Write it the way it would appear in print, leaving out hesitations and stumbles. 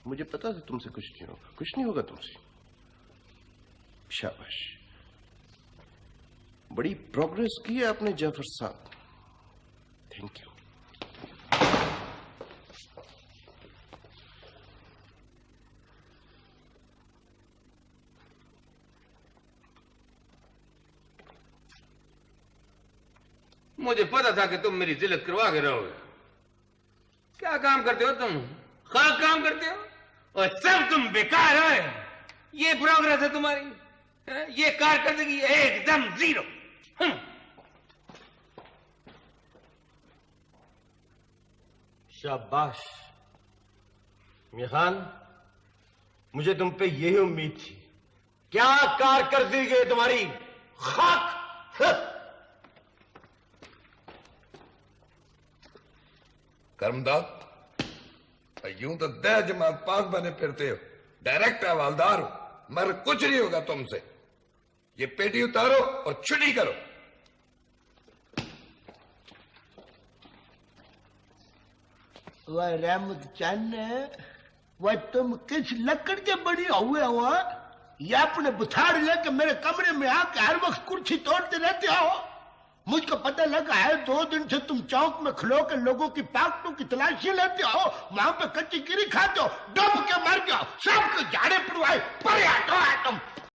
मुझे पता था तुमसे कुछ नहीं होगा, कुछ नहीं होगा तुमसे। शाबाश, बड़ी प्रोग्रेस की है आपने जाफर साहब, थैंक यू। मुझे पता था कि तुम मेरी जिल्लत करवा के रहोगे। क्या काम करते हो तुम? खाक काम करते हो और सब तुम बेकार हो। ये प्रोग्रेस है तुम्हारी, ये कारकर्दगी एकदम जीरो। शाबाश मियां खान, मुझे तुम पे यही उम्मीद थी। क्या कारकर्दगी है तुम्हारी, खाक। करमदाद, यूं तो 10 जमात पाक बने फिरते हो, डायरेक्ट हवालदार हो, मगर कुछ नहीं होगा तुमसे। ये पेटी उतारो और छुट्टी करो। वह रहमत चंद, वह तुम किस लकड़ के बनी हुए हो? या अपने बुथाड़ लेके मेरे कमरे में आके हर वक्त कुर्सी तोड़ते रहते हो? मुझको पता लगा है 2 दिन से तुम चौक में खलो के लोगों की पाकटों की तलाशी लेते हो, वहां पे कच्ची गिरी खाते हो, डूब के मर जाओ, सबको झाड़े पड़वाए, पर हटो तुम।